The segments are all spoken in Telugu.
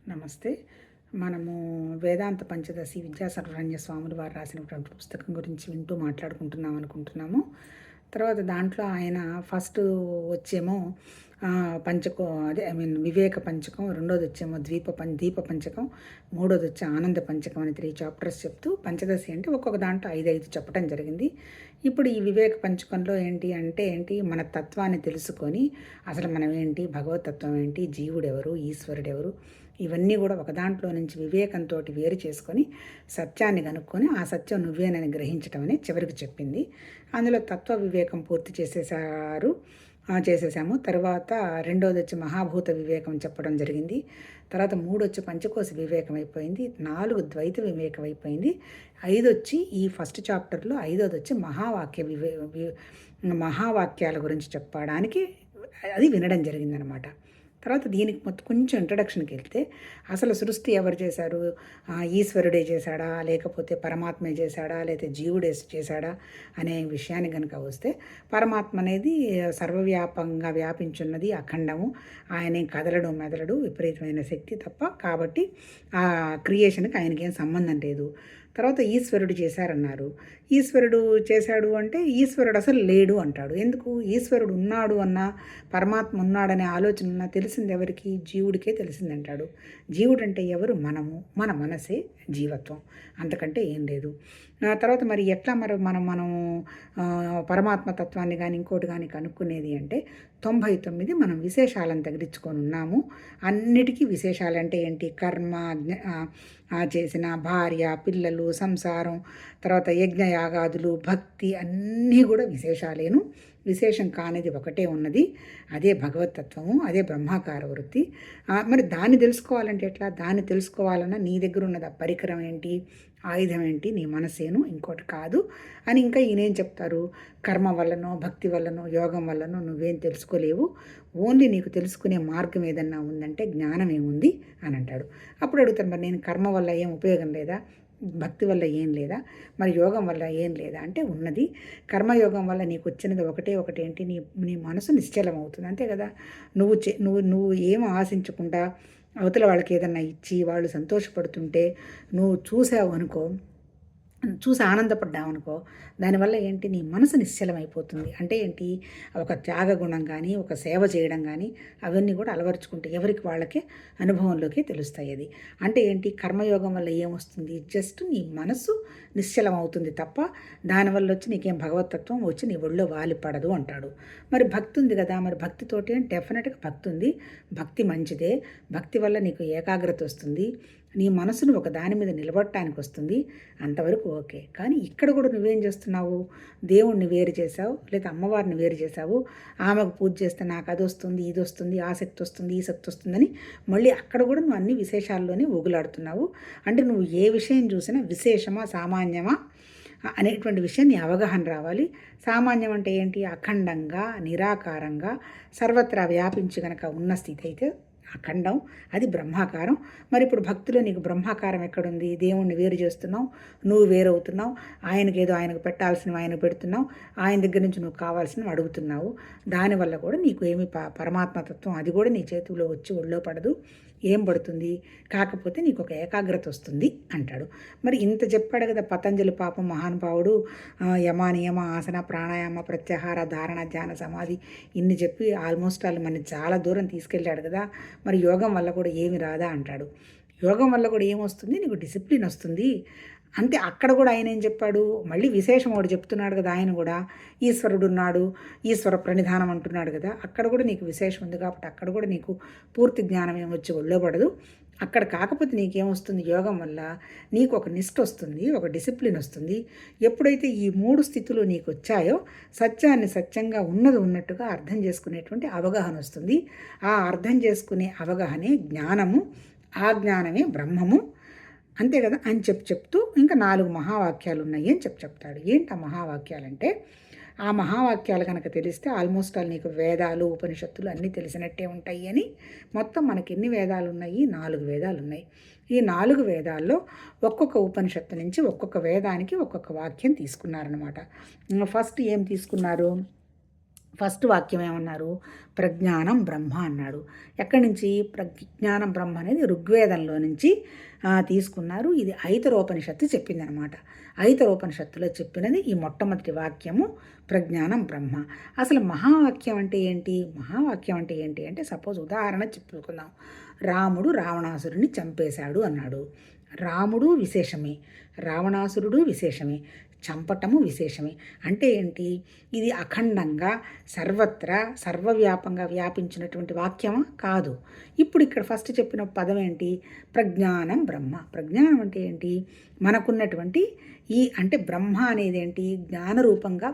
నమస్తే. మనము వేదాంత పంచదశి విద్యాసాగరన్య స్వాములు వారు రాసినటువంటి పుస్తకం గురించి వింటూ మాట్లాడుకుంటున్నాం అనుకుంటున్నాము. తర్వాత దాంట్లో ఆయన ఫస్ట్ వచ్చేమో వివేక పంచకం, రెండోది వచ్చేమో దీప పంచకం, మూడోది వచ్చి ఆనంద పంచకం అని 3 చాప్టర్స్ చెప్తూ పంచదశి అంటే ఒక్కొక్క దాంట్లో 5 చెప్పడం జరిగింది. ఇప్పుడు ఈ వివేక పంచకంలో ఏంటి మన తత్వాన్ని తెలుసుకొని అసలు మనం ఏంటి, భగవతత్వం ఏంటి, జీవుడెవరు, ఈశ్వరుడెవరు, ఇవన్నీ కూడా ఒక దాంట్లో నుంచి వివేకంతో వేరు చేసుకొని సత్యాన్ని కనుక్కొని ఆ సత్యం నువ్వేనని గ్రహించటం అని చివరికి చెప్పింది. అందులో తత్వ వివేకం పూర్తి చేసేసాము. తర్వాత రెండోది వచ్చి మహాభూత వివేకం చెప్పడం జరిగింది. తర్వాత 3 వచ్చి పంచకోశ వివేకం అయిపోయింది. 4 ద్వైత వివేకం అయిపోయింది. 5 వచ్చి ఈ ఫస్ట్ చాప్టర్లో 5వది వచ్చి మహావాక్యాల గురించి చెప్పడానికి అది వినడం జరిగిందనమాట. తర్వాత దీనికి కొంచెం ఇంట్రడక్షన్కి వెళ్తే అసలు సృష్టి ఎవరు చేశారు, ఈశ్వరుడే చేశాడా, లేకపోతే పరమాత్మే చేశాడా, లేకపోతే జీవుడే చేశాడా అనే విషయాన్ని కనుక వస్తే పరమాత్మ అనేది సర్వవ్యాపకంగా వ్యాపించున్నది, అఖండము. ఆయనే కదలడు మెదలడు, విపరీతమైన శక్తి తప్ప. కాబట్టి ఆ క్రియేషన్కి ఆయనకేం సంబంధం లేదు. తర్వాత ఈశ్వరుడు చేశారన్నారు. ఈశ్వరుడు చేశాడు అంటే ఈశ్వరుడు అసలు లేడు అంటాడు. ఎందుకు? ఈశ్వరుడు ఉన్నాడు అన్నా, పరమాత్మ ఉన్నాడనే ఆలోచన ఉన్నా తెలిసింది ఎవరికి? జీవుడికే తెలిసిందంటాడు. జీవుడు అంటే ఎవరు? మనము. మన మనసే జీవత్వం, అంతకంటే ఏం లేదు. తర్వాత మరి ఎట్లా మనం పరమాత్మ తత్వాన్ని కానీ ఇంకోటి కానీ కనుక్కునేది అంటే 99 మనం విశేషాలను తగిలించుకొని ఉన్నాము. అన్నిటికీ విశేషాలు అంటే ఏంటి? కర్మ, చేసిన భార్య, పిల్లలు, సంసారం, తర్వాత యజ్ఞయాగాదులు, భక్తి అన్నీ కూడా విశేషాలేను. విశేషం కానిది ఒకటే ఉన్నది, అదే భగవతత్వము, అదే బ్రహ్మాకార వృత్తి. మరి దాన్ని తెలుసుకోవాలంటే ఎట్లా? దాన్ని తెలుసుకోవాలన్నా నీ దగ్గర ఉన్నది ఆ పరికరం ఏంటి, ఆయుధం ఏంటి? నీ మనసేను, ఇంకోటి కాదు అని. ఇంకా ఈయనేం చెప్తారు? కర్మ వల్లనో, భక్తి వల్లనో, యోగం వల్లనో నువ్వేం తెలుసుకోలేవు. ఓన్లీ నీకు తెలుసుకునే మార్గం ఏదన్నా ఉందంటే జ్ఞానం ఏముంది అని అంటాడు. అప్పుడు అడుగుతాను, మరి నేను కర్మ వల్ల ఏం ఉపయోగం లేదా, భక్తి వల్ల ఏం లేదా, మరి యోగం వల్ల ఏం లేదా అంటే ఉన్నది. కర్మయోగం వల్ల నీకు వచ్చినది ఒకటి ఏంటి? నీ మనసు నిశ్చలం అవుతుంది, అంతే కదా. నువ్వు ఏం ఆశించకుండా అవతల వాళ్ళకి ఏదన్నా ఇచ్చి వాళ్ళు సంతోషపడుతుంటే నువ్వు చూసి ఆనందపడ్డామనుకో, దానివల్ల ఏంటి? నీ మనసు నిశ్చలమైపోతుంది. అంటే ఏంటి? ఒక త్యాగగుణం కానీ, ఒక సేవ చేయడం కానీ అవన్నీ కూడా అలవరుచుకుంటే ఎవరికి వాళ్ళకే అనుభవంలోకి తెలుస్తాయి. అది అంటే ఏంటి? కర్మయోగం వల్ల ఏమొస్తుంది? జస్ట్ నీ మనసు నిశ్చలం అవుతుంది తప్ప దానివల్ల వచ్చి నీకేం భగవతత్వం వచ్చి నీ ఒళ్ళో వాలిపడదు అంటాడు. మరి భక్తి ఉంది కదా, మరి భక్తితోటి డెఫినెట్గా భక్తి ఉంది. భక్తి మంచిదే. భక్తి వల్ల నీకు ఏకాగ్రత వస్తుంది, నీ మనసును ఒక దాని మీద నిలబడటానికి వస్తుంది, అంతవరకు ఓకే. కానీ ఇక్కడ కూడా నువ్వేం చేస్తున్నావు? దేవుణ్ణి వేరు చేసావు, లేదా అమ్మవారిని వేరు చేసావు. ఆమెకు పూజ చేస్తే నాకు అది వస్తుంది, ఇది వస్తుంది, ఆ శక్తి వస్తుంది, ఈ శక్తి వస్తుందని మళ్ళీ అక్కడ కూడా నువ్వు అన్ని విశేషాల్లోనే ఊగులాడుతున్నావు. అంటే నువ్వు ఏ విషయం చూసినా విశేషమా సామాన్యమా అనేటువంటి విషయం నీ అవగాహన రావాలి. సామాన్యం అంటే ఏంటి? అఖండంగా, నిరాకారంగా, సర్వత్రా వ్యాపించి గనక ఉన్న స్థితి అయితే అఖండం, అది బ్రహ్మాకారం. మరి ఇప్పుడు భక్తిలో నీకు బ్రహ్మాకారం ఎక్కడుంది? దేవుణ్ణి వేరు చేస్తున్నావు, నువ్వు వేరవుతున్నావు, ఆయనకు పెట్టాల్సినవి ఆయనకు పెడుతున్నావు, ఆయన దగ్గర నుంచి నువ్వు కావాల్సినవి అడుగుతున్నావు. దానివల్ల కూడా నీకు ఏమి పరమాత్మతత్వం అది కూడా నీ చేతిలో వచ్చి ఒళ్ళో పడదు. ఏం పడుతుంది? కాకపోతే నీకు ఒక ఏకాగ్రత వస్తుంది అంటాడు. మరి ఇంత చెప్పాడు కదా పతంజలి పాపం మహానుభావుడు. యమ, నియమ, ఆసన, ప్రాణాయామ, ప్రత్యాహార, ధారణ, ధ్యాన, సమాధి ఇన్ని చెప్పి ఆల్మోస్ట్ వాళ్ళు మనని చాలా దూరం తీసుకెళ్ళాడు కదా. మరి యోగం వల్ల కూడా ఏమి రాదా అంటాడు. యోగం వల్ల కూడా ఏమొస్తుంది? నీకు డిసిప్లిన్ వస్తుంది అంతే. అక్కడ కూడా ఆయన ఏం చెప్పాడు? మళ్ళీ విశేషం ఒకటి చెప్తున్నాడు కదా ఆయన కూడా. ఈశ్వరుడు ఉన్నాడు, ఈశ్వర ప్రణిధానం అంటున్నాడు కదా. అక్కడ కూడా నీకు విశేషం ఉంది కాబట్టి అక్కడ కూడా నీకు పూర్తి జ్ఞానం ఏమొచ్చి ఒళ్ళో పడదు. అక్కడ కాకపోతే నీకేమొస్తుంది? యోగం వల్ల నీకు ఒక నిష్ఠ వస్తుంది, ఒక డిసిప్లిన్ వస్తుంది. ఎప్పుడైతే ఈ 3 స్థితులు నీకు వచ్చాయో సత్యాన్ని సత్యంగా ఉన్నట్టుగా అర్థం చేసుకునేటువంటి అవగాహన వస్తుంది. ఆ అర్థం చేసుకునే అవగాహనే జ్ఞానము, ఆ జ్ఞానమే బ్రహ్మము, అంతే కదా అని చెప్తూ ఇంకా 4 మహావాక్యాలు ఉన్నాయి అని చెప్తాడు. ఏంటి ఆ మహావాక్యాలంటే, ఆ మహావాక్యాలు కనుక తెలిస్తే ఆల్మోస్ట్ ఆల్ నీకు వేదాలు, ఉపనిషత్తులు అన్నీ తెలిసినట్టే ఉంటాయి అని. మొత్తం మనకి ఎన్ని వేదాలు ఉన్నాయి? 4 వేదాలు ఉన్నాయి. ఈ 4 వేదాల్లో ఒక్కొక్క ఉపనిషత్తు నుంచి ఒక్కొక్క వేదానికి ఒక్కొక్క వాక్యం తీసుకున్నారనమాట. ఫస్ట్ ఏం తీసుకున్నారు? ఫస్ట్ వాక్యం ఏమన్నారు? ప్రజ్ఞానం బ్రహ్మ అన్నాడు. ఎక్కడి నుంచి? ప్రజ్ఞానం బ్రహ్మ అనేది ఋగ్వేదంలో నుంచి తీసుకున్నారు. ఇది ఐతరోపనిషత్తు చెప్పిందనమాట. ఐతరోపనిషత్తులో చెప్పినది ఈ మొట్టమొదటి వాక్యము ప్రజ్ఞానం బ్రహ్మ. అసలు మహావాక్యం అంటే ఏంటి? మహావాక్యం అంటే ఏంటి అంటే, సపోజ్ ఉదాహరణ చెప్పుకుందాం. రాముడు రావణాసురుని చంపేశాడు అన్నాడు. రాముడు విశేషమే, రావణాసురుడు విశేషమే, చంపటము విశేషమే. అంటే ఏంటి? ఇది అఖండంగా సర్వత్రా సర్వవ్యాపంగా వ్యాపించినటువంటి వాక్యమా? కాదు. ఇప్పుడు ఇక్కడ ఫస్ట్ చెప్పిన పదం ఏంటి? ప్రజ్ఞానం బ్రహ్మ. ప్రజ్ఞానం అంటే ఏంటి? మనకున్నటువంటి అంటే బ్రహ్మ అనేది ఏంటి? జ్ఞానరూపంగా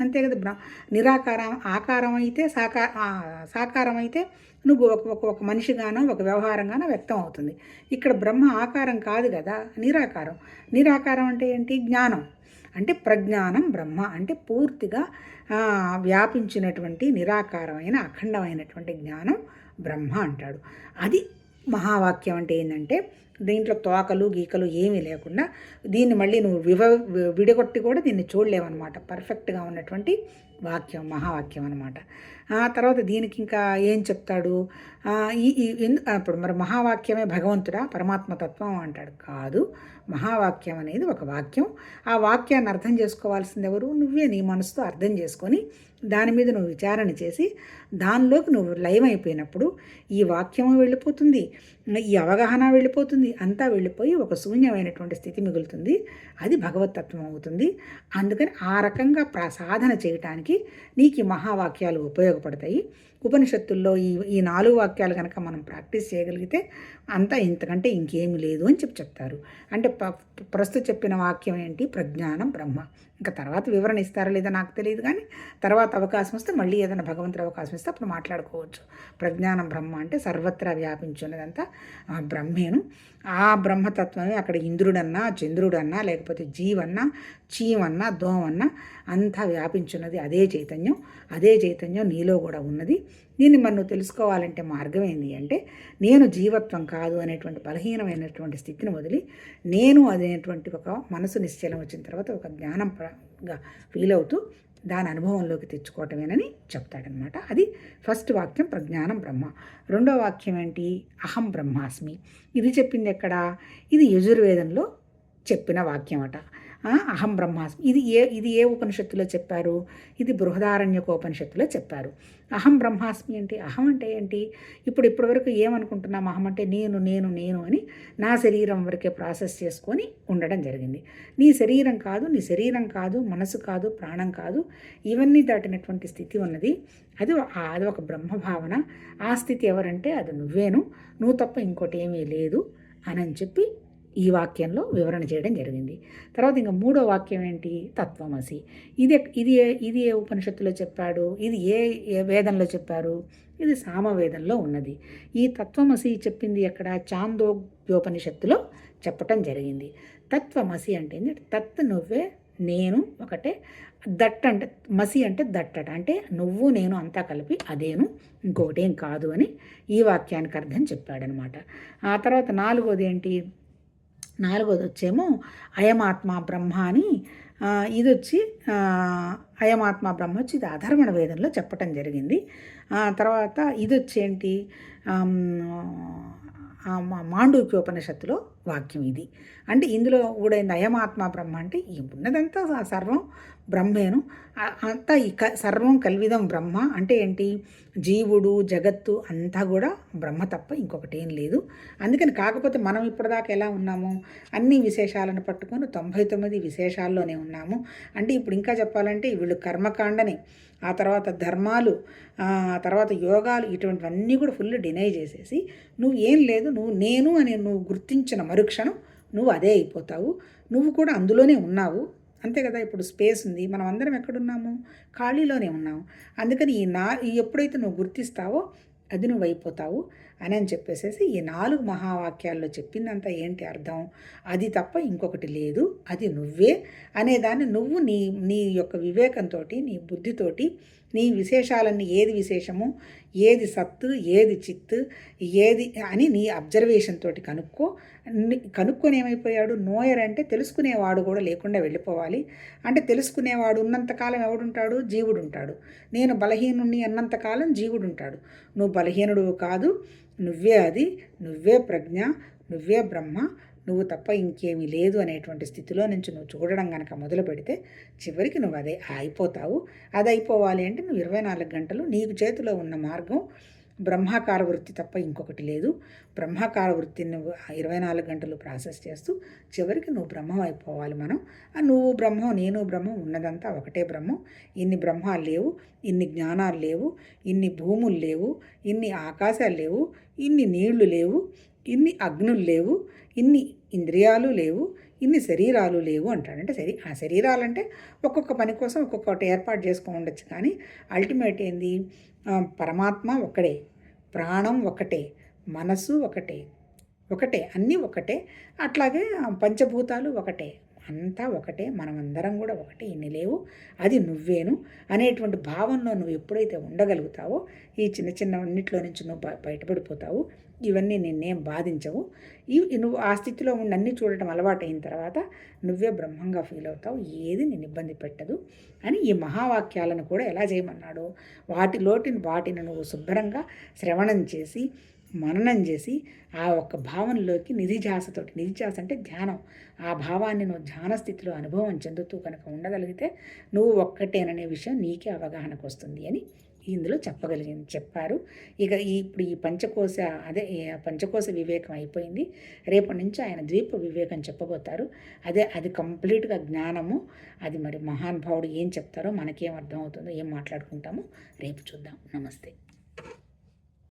అంతే కదా. నిరాకారం ఆకారం అయితే సాకారం అయితే నువ్వు ఒక మనిషిగానో ఒక వ్యవహారంగానో వ్యక్తం అవుతుంది. ఇక్కడ బ్రహ్మ ఆకారం కాదు కదా, నిరాకారం. నిరాకారం అంటే ఏంటి? జ్ఞానం. అంటే ప్రజ్ఞానం బ్రహ్మ అంటే పూర్తిగా వ్యాపించినటువంటి నిరాకారమైన అఖండమైనటువంటి జ్ఞానం బ్రహ్మ అంటాడు. అది మహావాక్యం అంటే ఏంటంటే, దీంట్లో తోకలు గీకలు ఏమీ లేకుండా దీన్ని మళ్ళీ నువ్వు విడగొట్టి కూడా దీన్ని చూడలేవన్నమాట. పర్ఫెక్ట్గా ఉన్నటువంటి వాక్యం మహావాక్యం అనమాట. తర్వాత దీనికి ఇంకా ఏం చెప్తాడు? ఇప్పుడు మరి మహావాక్యమే భగవంతుడా, పరమాత్మతత్వం అంటాడు. కాదు, మహావాక్యం అనేది ఒక వాక్యం. ఆ వాక్యాన్ని అర్థం చేసుకోవాల్సింది ఎవరు? నువ్వే నీ మనసుతో అర్థం చేసుకొని దాని మీద నువ్వు విచారణ చేసి దానిలోకి నువ్వు లయమైపోయినప్పుడు ఈ వాక్యము వెళ్ళిపోతుంది, ఈ అవగాహన వెళ్ళిపోతుంది, అంతా వెళ్ళిపోయి ఒక శూన్యమైనటువంటి స్థితి మిగులుతుంది. అది భగవతత్వం అవుతుంది. అందుకని ఆ రకంగా సాధన చేయటానికి నీకు ఈ మహావాక్యాలు ఉపయోగపడతాయి. ఉపనిషత్తుల్లో ఈ 4 వాక్యాలు కనుక మనం ప్రాక్టీస్ చేయగలిగితే అంతా ఇంతకంటే ఇంకేమీ లేదు అని చెప్తారు. అంటే ప్రస్తుతం చెప్పిన వాక్యం ఏంటి? ప్రజ్ఞానం బ్రహ్మ. ఇంకా తర్వాత వివరణ ఇస్తారో లేదో నాకు తెలియదు, కానీ తర్వాత అవకాశం వస్తే మళ్ళీ ఏదైనా భగవంతుడు అవకాశం ఇస్తే అప్పుడు మాట్లాడుకోవచ్చు. ప్రజ్ఞానం బ్రహ్మ అంటే సర్వత్రా వ్యాపించున్నదంతా బ్రహ్మేను. ఆ బ్రహ్మతత్వమే అక్కడ ఇంద్రుడన్నా, చంద్రుడన్నా, లేకపోతే జీవన్నా, చీమన్నా, దోమన్నా అంతా వ్యాపించున్నది అదే చైతన్యం. అదే చైతన్యం నీలో కూడా ఉన్నది. దీన్ని మనం తెలుసుకోవాలంటే మార్గం ఏంటి అంటే, నేను జీవత్వం కాదు అనేటువంటి బలహీనమైనటువంటి స్థితిని వదిలి నేను అనేటువంటి ఒక మనసు నిశ్చలం వచ్చిన తర్వాత ఒక జ్ఞానంగా ఫీల్ అవుతూ దాని అనుభవంలోకి తెచ్చుకోవటమేనని చెప్తాడనమాట. అది ఫస్ట్ వాక్యం ప్రజ్ఞానం బ్రహ్మ. రెండో వాక్యం ఏంటి? అహం బ్రహ్మాస్మి. ఇది చెప్పింది ఎక్కడ? ఇది యజుర్వేదంలో చెప్పిన వాక్యం అట. అహం బ్రహ్మాస్మి. ఇది ఏ ఉపనిషత్తులో చెప్పారు? ఇది బృహదారణ్యకోపనిషత్తులో చెప్పారు. అహం బ్రహ్మాస్మి అంటే, అహం అంటే ఏంటి? ఇప్పటివరకు ఏమనుకుంటున్నాం? అహం అంటే నేను నేను నేను అని నా శరీరం వరకే ప్రాసెస్ చేసుకొని ఉండడం జరిగింది. నీ శరీరం కాదు, నీ శరీరం కాదు, మనసు కాదు, ప్రాణం కాదు, ఇవన్నీ దాటినటువంటి స్థితి ఉన్నది. అది ఒక బ్రహ్మభావన. ఆ స్థితి ఎవరంటే అది నువ్వేను, నువ్వు తప్ప ఇంకోటి ఏమీ లేదు అని చెప్పి ఈ వాక్యంలో వివరణ చేయడం జరిగింది. తర్వాత ఇంకా మూడో వాక్యం ఏంటి? తత్వమసి. ఇది ఏ ఉపనిషత్తులో చెప్పాడు? ఇది ఏ వేదంలో చెప్పారు? ఇది సామవేదంలో ఉన్నది. ఈ తత్వమసి చెప్పింది ఎక్కడ? చాందోగ్యోపనిషత్తులో చెప్పటం జరిగింది. తత్వమసి అంటే తత్ నువ్వే, నేను ఒకటే, దట్ అంటే మసి అంటే దట్టట, అంటే నువ్వు నేను అంతా కలిపి అదేను, ఇంకొకటేం కాదు అని ఈ వాక్యానికి అర్థం చెప్పాడనమాట. ఆ తర్వాత నాలుగోది ఏంటి? నాలుగోది వచ్చేమో అయమాత్మ బ్రహ్మ అని. ఇది వచ్చి అయమాత్మ బ్రహ్మ వచ్చి ఇది అధర్వణ వేదంలో చెప్పటం జరిగింది. తర్వాత ఇది వచ్చేంటి? మాండూక్యోపనిషత్తులో వాక్యం ఇది. అంటే ఇందులో కూడా అయమాత్మ బ్రహ్మ అంటే ఈ ఉన్నదంతా సర్వం బ్రహ్మేను, అంతా ఈ సర్వం కల్విదం బ్రహ్మ అంటే ఏంటి? జీవుడు జగత్తు అంతా కూడా బ్రహ్మ తప్ప ఇంకొకటి ఏం లేదు. అందుకని కాకపోతే మనం ఇప్పటిదాకా ఎలా ఉన్నాము? అన్ని విశేషాలను పట్టుకొని 99 విశేషాల్లోనే ఉన్నాము. అంటే ఇప్పుడు ఇంకా చెప్పాలంటే వీళ్ళు కర్మకాండని, ఆ తర్వాత ధర్మాలు, ఆ తర్వాత యోగాలు, ఇటువంటివన్నీ కూడా ఫుల్ డినై చేసేసి నువ్వు ఏం లేదు, నేను అని నువ్వు గుర్తించిన మరుక్షణం నువ్వు అదే అయిపోతావు. నువ్వు కూడా అందులోనే ఉన్నావు, అంతే కదా. ఇప్పుడు స్పేస్ ఉంది, మనం అందరం ఎక్కడున్నాము? ఖాళీలోనే ఉన్నాము. అందుకని ఎప్పుడైతే నువ్వు గుర్తిస్తావో అది నువ్వు అయిపోతావు అని చెప్పేసేసి ఈ 4 మహావాక్యాల్లో చెప్పిందంతా ఏంటి అర్థం? అది తప్ప ఇంకొకటి లేదు, అది నువ్వే అనేదాన్ని నువ్వు నీ యొక్క వివేకంతో, నీ బుద్ధితోటి, నీ విశేషాలన్నీ ఏది విశేషము ఏది సత్తు, ఏది చిత్తు, ఏది అని నీ అబ్జర్వేషన్ తోటి కనుక్కో. కనుక్కొని ఏమైపోయాడు? నోయర్ అంటే తెలుసుకునేవాడు కూడా లేకుండా వెళ్ళిపోవాలి. అంటే తెలుసుకునేవాడు ఉన్నంతకాలం ఎవడుంటాడు? జీవుడు ఉంటాడు. నేను బలహీనుణ్ణి అన్నంతకాలం జీవుడు ఉంటాడు. నువ్వు బలహీనుడు కాదు, నువ్వే అది, నువ్వే ప్రజ్ఞ, నువ్వే బ్రహ్మ, నువ్వు తప్ప ఇంకేమీ లేదు అనేటువంటి స్థితిలో నుంచి నువ్వు చూడడం కనుక మొదలు పెడితే చివరికి నువ్వు అదే అయిపోతావు. అది అయిపోవాలి అంటే నువ్వు 24 గంటలు నీకు చేతిలో ఉన్న మార్గం బ్రహ్మాకార వృత్తి తప్ప ఇంకొకటి లేదు. బ్రహ్మాకార వృత్తిని నువ్వు 24 గంటలు ప్రాసెస్ చేస్తూ చివరికి నువ్వు బ్రహ్మం అయిపోవాలి. నువ్వు బ్రహ్మం, నేను బ్రహ్మం, ఉన్నదంతా ఒకటే బ్రహ్మం. ఇన్ని బ్రహ్మాలు లేవు, ఇన్ని జ్ఞానాలు లేవు, ఇన్ని భూములు లేవు, ఇన్ని ఆకాశాలు లేవు, ఇన్ని నీళ్లు లేవు, ఇన్ని అగ్నులు లేవు, ఇన్ని ఇంద్రియాలు లేవు, ఇన్ని శరీరాలు లేవు అంటాడు. అంటే ఆ శరీరాలంటే ఒక్కొక్క పని కోసం ఒక్కొక్కటి ఏర్పాటు చేసుకొని ఉండొచ్చు. కానీ అల్టిమేట్ ఏంది? పరమాత్మ ఒక్కడే, ప్రాణం ఒకటే, మనసు ఒకటే, అన్నీ ఒకటే. అట్లాగే పంచభూతాలు ఒకటే, అంతా ఒకటే, మనమందరం కూడా ఒకటే, ఇన్ని లేవు, అది నువ్వేను అనేటువంటి భావనలో నువ్వు ఎప్పుడైతే ఉండగలుగుతావో ఈ చిన్న చిన్న అన్నిట్లో నుంచి నువ్వు బయటపడిపోతావు. ఇవన్నీ నిన్నేం బాధించవు. నువ్వు ఆ స్థితిలో ఉండి అన్నీ చూడటం అలవాటు అయిన తర్వాత నువ్వే బ్రహ్మంగా ఫీల్ అవుతావు. ఏది నేను ఇబ్బంది పెట్టదు అని ఈ మహావాక్యాలను కూడా ఎలా చేయమన్నాడు? వాటిని నువ్వు శుభ్రంగా శ్రవణం చేసి మననం చేసి ఆ ఒక్క భావనలోకి నిధిధ్యాస అంటే ధ్యానం, ఆ భావాన్ని నువ్వు ధ్యాన స్థితిలో అనుభవం చెందుతూ కనుక ఉండగలిగితే నువ్వు ఒక్కటేననే విషయం నీకే అవగాహనకు వస్తుంది అని ఇందులో చెప్పారు. ఇప్పుడు ఈ పంచకోశ వివేకం అయిపోయింది. రేపటి నుంచి ఆయన ద్వీప వివేకం చెప్పబోతారు. అది కంప్లీట్గా జ్ఞానము. అది మరి మహానుభావుడు ఏం చెప్తారో మనకేం అర్థమవుతుందో, ఏం మాట్లాడుకుంటామో రేపు చూద్దాం. నమస్తే.